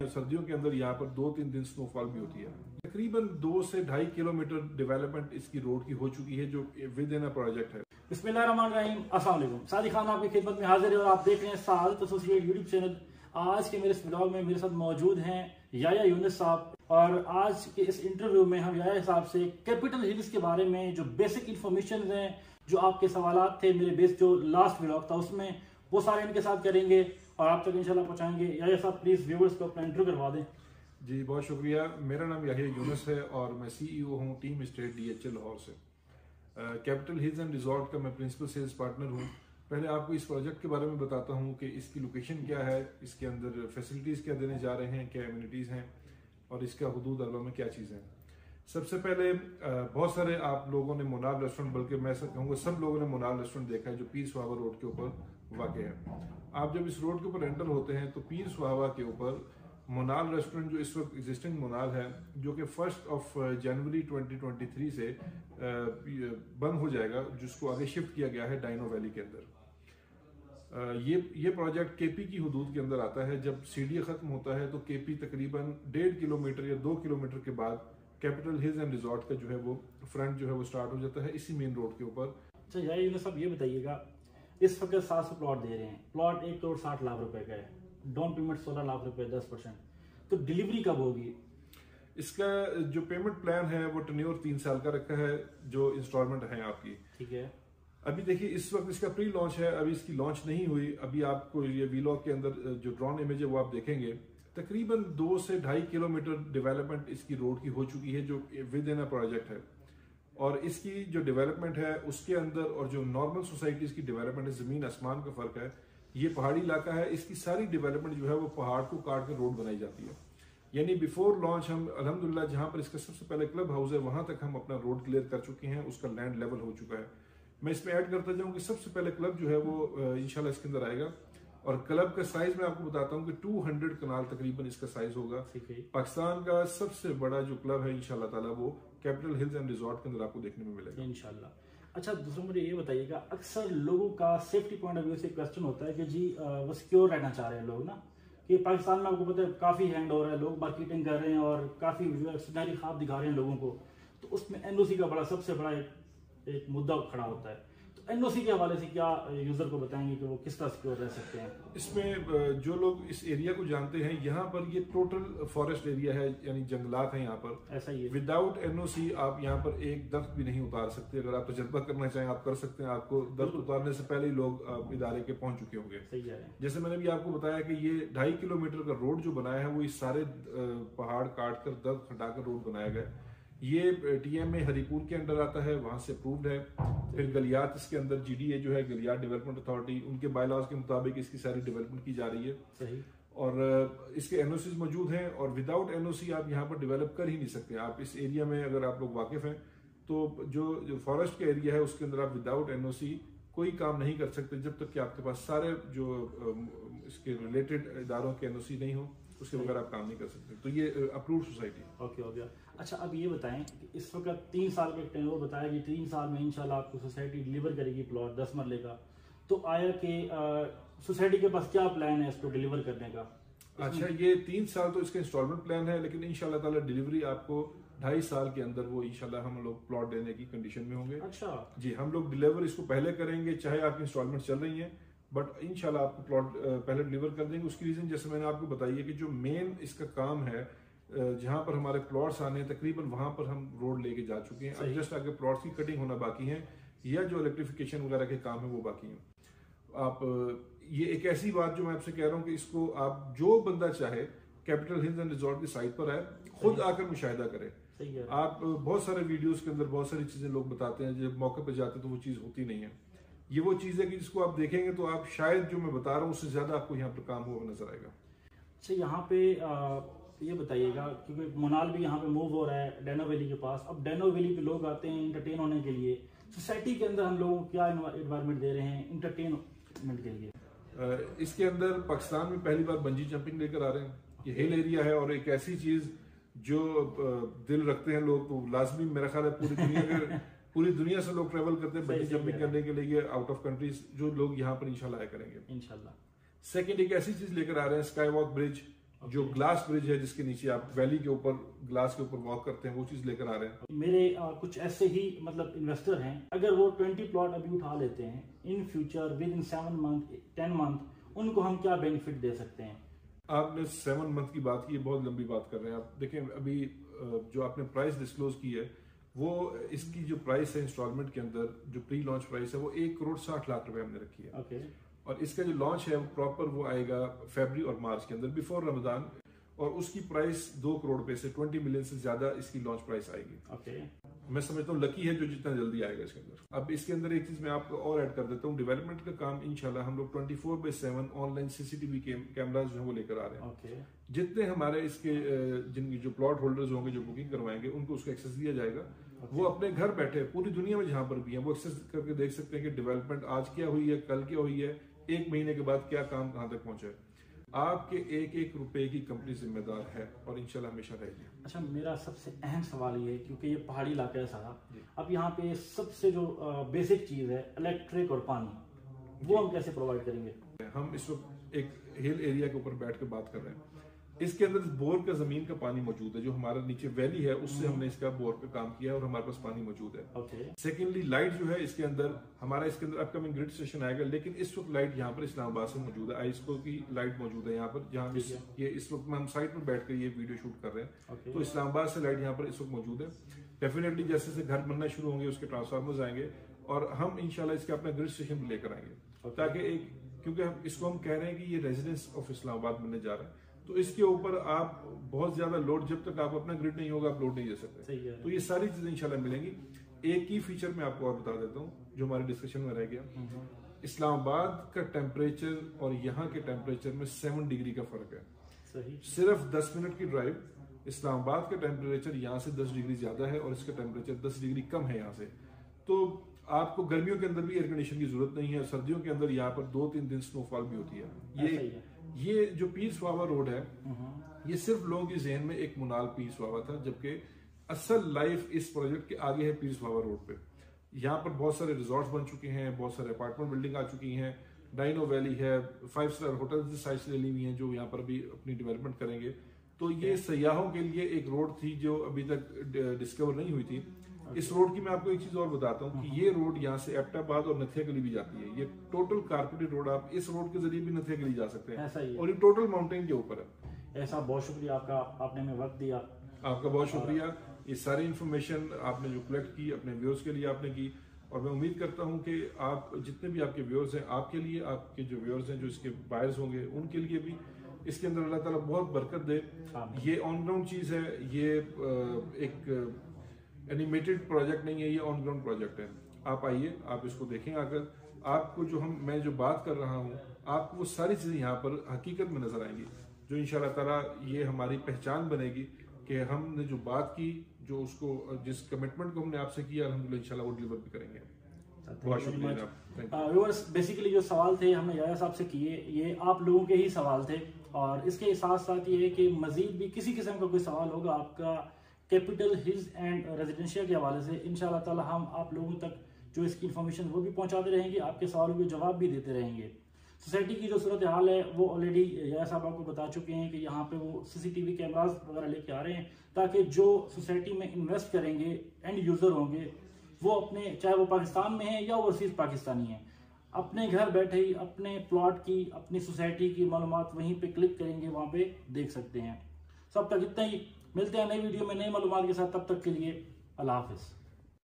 सर्दियों के अंदर यहाँ पर 2-3 दिन स्नोफॉल भी होती है। तकरीबन 2 से 2.5 किलोमीटर डेवलपमेंट इसकी रोड की हो चुकी है, जो विद इन अ प्रोजेक्ट है। बिस्मिल्लाहिर्रहमानिर्रहीम, अस्सलाम वालेकुम। सादिक खान आपकी खिदमत में हाजिर है और आप देख रहे हैं सआदत एसोसिएट यूट्यूब चैनल। आज के मेरे इस ब्लॉग में मेरे साथ मौजूद हैं याया यूनुस साहब, और आज के इस इंटरव्यू में हम याया साहब से कैपिटल हिल्स के बारे में जो बेसिक इन्फॉर्मेशन हैं, जो आपके सवालात थे मेरे बेस जो लास्ट ब्लॉग था उसमें, वो सारे इनके साथ करेंगे और आप तक इंशाल्लाह पहुंचाएंगे। याया साहब प्लीज व्यूअर्स को अपना इंटरव्यू करवा दें। जी बहुत शुक्रिया। मेरा नाम याया यूनुस है और मैं CEO हूँ टीम स्टेट DHL लाहौर से। कैपिटल हिल्स एंड रिजॉर्ट का मैं प्रिंसिपल सेल्स पार्टनर हूँ। पहले आपको इस प्रोजेक्ट के बारे में बताता हूँ कि इसकी लोकेशन क्या है, इसके अंदर फैसिलिटीज़ क्या देने जा रहे हैं, क्या एमिनिटीज़ हैं और इसका हुदूद अरबा में क्या चीज़ें हैं। सबसे पहले बहुत सारे आप लोगों ने मोनाल रेस्टोरेंट, बल्कि मैं कहूँगा सब लोगों ने मोनाल रेस्टोरेंट देखा है, जो पीर सुहावा रोड के ऊपर वाक़ है। आप जब इस रोड के ऊपर एंटर होते हैं तो पीर सुहावा के ऊपर मोनाल रेस्टोरेंट, जो इस वक्त एग्जिस्टिंग मोनाल है, जो कि 1 जनवरी 2023 से बंद हो जाएगा, जिसको आगे शिफ्ट किया गया है डाइनो वैली के अंदर। ये प्रोजेक्ट KP की हुदूद के अंदर आता है। जब CDA खत्म होता है तो KP तकरीबन 1.5 किलोमीटर या 2 किलोमीटर के बाद कैपिटल हिल्स एंड रिजॉर्ट का जो है वो फ्रंट जो है वो स्टार्ट हो जाता है इसी मेन रोड के ऊपर। अच्छा याया यूनुस साहब ये बताइएगा, इस वक्त 700 प्लॉट दे रहे हैं, प्लॉट 1,60 लाख रुपए का है, डाउन पेमेंट 16 लाख रुपए 10%, तो डिलीवरी कब होगी? इसका जो पेमेंट प्लान है वो टेन्योर 3 साल का रखा है, जो इंस्टॉलमेंट है आपकी। ठीक है। अभी देखिए इस वक्त इसका प्री लॉन्च है, अभी इसकी लॉन्च नहीं हुई। अभी आपको ये वीलॉग के अंदर जो ड्रोन इमेज है वो आप देखेंगे। तकरीबन 2 से 2.5 किलोमीटर डेवलपमेंट इसकी रोड की हो चुकी है, जो विद इन अ प्रोजेक्ट है। और इसकी जो डेवलपमेंट है उसके अंदर और जो नॉर्मल सोसाइटीज की डेवलपमेंट है, जमीन आसमान का फर्क है। ये पहाड़ी इलाका है, इसकी सारी डेवलपमेंट जो है वो पहाड़ को काट कर रोड बनाई जाती है। यानी बिफोर लॉन्च हम अल्हम्दुलिल्लाह जहां पर इसका सबसे पहले क्लब हाउस है वहां तक हम अपना रोड क्लियर कर चुके हैं, उसका लैंड लेवल हो चुका है। मैं इसमें ऐड करता जाऊं कि सबसे पहले क्लब जो है वो इंशाल्लाह इसके अंदर आएगा, और क्लब का साइज मैं आपको बताता हूं कि 200 कनाल तकरीबन इसका साइज होगा। पाकिस्तान का सबसे बड़ा जो क्लब है इंशाल्लाह ताला वो कैपिटल हिल्स एंड रिजॉर्ट के अंदर आपको देखने में मिलेगा इंशाल्लाह। अच्छा, दूसरा मुझे ये बताइएगा, अक्सर लोगों का सेफ्टी पॉइंट ऑफ व्यू से क्वेश्चन होता है कि जी वो सिक्योर रहना चाह रहे हैं लोग ना, कि पाकिस्तान में आपको पता है काफी हैंड हो रहा है, लोग मार्केटिंग कर रहे हैं और काफी सुनहरी ख्वाब दिखा रहे हैं लोगों को, तो उसमें NOC का सबसे बड़ा एक मुद्दा खड़ा होता है। तो NOC के हवाले से क्या यूजर को बताएंगे कि वो किस तरह सिक्योर रह सकते हैं? इसमें जो लोग इस एरिया को जानते हैं, यहाँ पर ये टोटल फॉरेस्ट एरिया है, यानी जंगलात हैं यहाँ पर। ऐसा ही है। विदाउट NOC आप यहाँ पर एक दरख्त भी नहीं उतार सकते। अगर आप तजर्बा करना चाहें आप कर सकते हैं, आपको दरख्त उतारने से पहले ही लोग इदारे के पहुंच चुके होंगे। सही है। जैसे मैंने भी आपको बताया कि ये 2.5 किलोमीटर का रोड जो बनाया है वो इस सारे पहाड़ काट कर दरख्त हटाकर रोड बनाया गया। ये TMA हरिपुर के अंडर आता है, वहां से अप्रूव्ड है। फिर गलियात इसके अंदर GDA जो है, गलियात डेवलपमेंट अथॉरिटी, उनके बायलॉज के मुताबिक इसकी सारी डेवलपमेंट की जा रही है। सही। और इसके NOCs मौजूद हैं, और विदाउट NOC आप यहाँ पर डेवलप कर ही नहीं सकते। आप इस एरिया में अगर आप लोग वाकिफ हैं तो जो फॉरेस्ट का एरिया है उसके अंदर आप विदाउट NOC कोई काम नहीं कर सकते जब तक कि आपके पास सारे जो इसके रिलेटेड इदारों के NOC नहीं हो, उसके बगैर आप काम नहीं कर सकते। तो ये अप्रूव्ड सोसाइटी। ओके हो गया। अच्छा, अब ये बताएं कि इस वक्त 3 साल का टेन्योर बताया कि 3 साल में इंशाल्लाह आपको सोसाइटी डिलीवर करेगी प्लॉट 10 मरले का। तो आया कि सोसाइटी के पास क्या प्लान है इसको डिलीवर करने का? अच्छा, ये 3 साल तो इसका इंस्टॉलमेंट प्लान है, लेकिन इंशाल्लाह ताला डिलीवरी आपको 2.5 साल के अंदर वो इंशाल्लाह हम लोग प्लॉट देने की कंडीशन में होंगे। अच्छा जी, हम लोग डिलीवर इसको पहले करेंगे, चाहे आपकी इंस्टॉलमेंट चल रही है, बट इंशाल्लाह आपको प्लॉट पहले डिलीवर कर देंगे। उसकी रीजन जैसे मैंने आपको बताई है कि जो मेन इसका काम है, जहां पर हमारे प्लॉट्स आने हैं तकरीबन वहां पर हम रोड लेके जा चुके हैं। अब जस्ट आगे प्लॉट्स की कटिंग होना बाकी है, या जो इलेक्ट्रिफिकेशन वगैरह के काम है वो बाकी है। आप ये एक ऐसी बात जो मैं आपसे कह रहा हूँ कि इसको आप जो बंदा चाहे कैपिटल हिल्स एंड रिजॉर्ट की साइट पर आए, खुद आकर मुशाहिदा करे। आप बहुत सारे वीडियोस के अंदर बहुत सारी चीजें लोग बताते हैं, जब मौके पर जाते हैं तो वो चीज होती नहीं है। ये वो चीज है कि जिसको आप देखेंगे तो आप शायद जो मैं बता रहा हूँ उससे ज्यादा आपको यहाँ पर काम हुआ नजर आएगा। अच्छा, यहाँ पे ये बताइएगा, क्योंकि मोनाल भी यहाँ पे मूव हो रहा है डैनो वैली के पास। अब डैनो वैली पे लोग आते हैं इंटरटेन होने के लिए, सोसाइटी के अंदर हम लोगों को क्या एनवायरनमेंट दे रहे हैं इंटरटेनमेंट के लिए? इसके अंदर पाकिस्तान में पहली बार बंजी जंपिंग लेकर आ रहे हैं। ये हिल एरिया है और एक ऐसी चीज जो दिल रखते हैं लोग, तो लाजमी मेरा ख्याल है पूरी दुनिया से लोग ट्रेवल करते हैं बंजी जंपिंग करने के लिए आउट ऑफ कंट्रीज, जो लोग यहाँ पर इंशाल्लाह आया करेंगे इंशाल्लाह। सेकंड, एक ऐसी चीज लेकर आ रहे हैं स्काई वॉक ब्रिज, जो ग्लास ब्रिज है जिसके नीचे आप वैली के ऊपर ग्लास के ऊपर वॉक करते हैं, वो चीज लेकर आ रहे हैं। मेरे कुछ ऐसे ही मतलब इन्वेस्टर हैं, अगर वो 20 प्लॉट अभी उठा लेते हैं, in future with in 7 month 10 month उनको हम क्या बेनिफिट दे सकते हैं? आपने 7 मंथ की बात की, बहुत लंबी बात कर रहे हैं आप। देखें, अभी जो आपने प्राइस डिस्क्लोज की है, वो इसकी जो प्राइस है इंस्टॉलमेंट के अंदर, जो प्री लॉन्च प्राइस है वो 1,60,00,000 रुपए हमने रखी है। ओके। और इसका जो लॉन्च है वो प्रॉपर वो आएगा फरवरी और मार्च के अंदर, बिफोर रमजान, और उसकी प्राइस 2 करोड़ रुपए से 20 मिलियन से ज्यादा इसकी लॉन्च प्राइस आएगी। ओके। मैं समझता हूँ लकी है जो जितना जल्दी आएगा इसके अंदर। अब इसके अंदर एक चीज मैं आपको और ऐड कर देता हूँ, डेवलपमेंट का काम इंशाल्लाह हम लोग 24/7 ऑनलाइन CCTV कैमराज जो है वो लेकर आ रहे हैं। ओके। जितने हमारे इसके जिनकी जो प्लॉट होल्डर्स होंगे जो बुकिंग करवाएंगे उनको उसका एक्सेस दिया जाएगा। वो अपने घर बैठे पूरी दुनिया में जहां पर भी हैं वो एक्सेस करके देख सकते हैं कि डेवलपमेंट आज क्या हुई है, कल क्या हुई है, 1 महीने के बाद क्या काम कहां तक पहुंचा है। आपके एक एक रुपए की कंपनी जिम्मेदार है और इंशाल्लाह हमेशा रहेगी। अच्छा, मेरा सबसे अहम सवाल ये है, क्योंकि ये पहाड़ी इलाका है सारा, अब यहाँ पे सबसे जो बेसिक चीज है इलेक्ट्रिक और पानी, वो हम कैसे प्रोवाइड करेंगे? हम इस वक्त एक हिल एरिया के ऊपर बैठ कर बात कर रहे हैं। इसके अंदर बोर का जमीन का पानी मौजूद है, जो हमारा नीचे वैली है उससे हमने इसका बोर पे काम किया है और हमारे पास पानी मौजूद है। सेकेंडली लाइट जो है इसके अंदर हमारा, इसके अंदर अपकमिंग ग्रिड स्टेशन आएगा, लेकिन इस वक्त लाइट यहाँ पर इस्लामाबाद से मौजूद है, आईस्को की लाइट मौजूद है यहाँ पर, जहाँ ये इस वक्त हम साइट पर बैठ कर ये वीडियो शूट कर रहे हैं। तो इस्लामाबाद से लाइट यहाँ पर इस वक्त मौजूद है। डेफिनेटली जैसे जैसे घर बनना शुरू होंगे उसके ट्रांसफार्मर्स आएंगे और हम इंशाल्लाह इसके अपना ग्रिड स्टेशन भी लेकर आएंगे, ताकि एक, क्योंकि हम इसको हम कह रहे हैं कि ये रेजिडेंस ऑफ इस्लामाबाद बनने जा रहा है, तो इसके ऊपर आप बहुत ज्यादा लोड, जब तक आप अपना ग्रिड नहीं होगा आप लोड नहीं दे सकते। तो ये सारी चीजें इंशाल्लाह मिलेंगी। एक ही फीचर मैं आपको और बता देता हूँ जो हमारे डिस्कशन में रह गया। इस्लामाबाद का टेम्परेचर और यहाँ के टेम्परेचर में 7 डिग्री का फर्क है। सही। सिर्फ 10 मिनट की ड्राइव, इस्लामाबाद का टेम्परेचर यहाँ से 10 डिग्री ज्यादा है और इसका टेम्परेचर 10 डिग्री कम है यहाँ से। तो आपको गर्मियों के अंदर भी एयर कंडीशन की जरूरत नहीं है, सर्दियों के अंदर यहाँ पर 2-3 दिन स्नोफॉल भी होती है। ये जो पीर सुहावा रोड है, ये सिर्फ लोगों के जहन में एक मुनाल पीर सुहावा था, जबकि असल लाइफ इस प्रोजेक्ट के आगे है पीर सुहावा रोड पे। यहाँ पर बहुत सारे रिजॉर्ट्स बन चुके हैं, बहुत सारे अपार्टमेंट बिल्डिंग आ चुकी हैं, डाइनो वैली है, 5 स्टार होटल्स साइट्स ले ली हुई हैं जो यहाँ पर भी अपनी डेवलपमेंट करेंगे। तो ये सयाहों के लिए एक रोड थी जो अभी तक डिस्कवर नहीं हुई थी। इस रोड की मैं आपको एक चीज और बताता हूँ कि ये रोड यहाँ से एबटाबाद और नथिया गली भी जाती है। ये टोटल कारपेटेड रोड, आप इस रोड के जरिए भी नथिया गली जा सकते हैं और ये टोटल माउंटेन के ऊपर है। ऐसा बहुत शुक्रिया आपका, आपने हमें वक्त दिया। आपका बहुत शुक्रिया। ये सारी इन्फॉर्मेशन आपने जो कलेक्ट की अपने व्यूअर्स के लिए आपने की, और मैं उम्मीद करता हूँ कि आप जितने भी आपके व्यूअर्स हैं, आपके लिए, आपके जो व्यूअर्स हैं जो इसके बायर्स होंगे उनके लिए भी इसके अंदर अल्लाह ताला बहुत बरकत दे। ये ऑन ग्राउंड चीज है, ये एक एनिमेटेड प्रोजेक्ट नहीं है, ये ऑन ग्राउंड प्रोजेक्ट है। आप आइए, आप इसको देखें आकर, आपको जो मैं जो बात कर रहा हूँ आपको वो सारी चीजें यहाँ पर हकीकत में नजर आएंगी, जो इंशाल्लाह ताला ये हमारी पहचान बनेगी कि हमने जो बात की, जो उसको जिस कमिटमेंट को हमने आपसे किया, अल्हम्दुलिल्लाह इंशाल्लाह वो डिलीवर भी करेंगे। बहुत शुक्रिया। व्यूअर्स, बेसिकली जो सवाल थे हमने याया साहब से किए, ये आप लोगों के ही सवाल थे, और इसके साथ साथ ये है कि मजीद भी किसी किस्म का कोई सवाल होगा आपका कैपिटल हिल्स एंड रेजिडेंशियल के हवाले से, इंशाल्लाह ताला हम आप लोगों तक जो इसकी इन्फॉर्मेशन वो भी पहुंचाते रहेंगे, आपके सवालों के जवाब भी देते रहेंगे। सोसाइटी की जो सूरत हाल है वो ऑलरेडी याया साहब आपको बता चुके हैं कि यहाँ पे वो CCTV कैमराज वगैरह लेके आ रहे हैं, ताकि जो सोसाइटी में इन्वेस्ट करेंगे एंड यूजर होंगे वो अपने, चाहे वो पाकिस्तान में है या ओवरसीज पाकिस्तानी है, अपने घर बैठे ही अपने प्लॉट की, अपनी सोसाइटी की मालूमात वहीं पे क्लिक करेंगे, वहां पे देख सकते हैं। सब तक इतना ही, मिलते हैं नई वीडियो में नई मालूमात के साथ, तब तक के लिए अल्लाह हाफिज।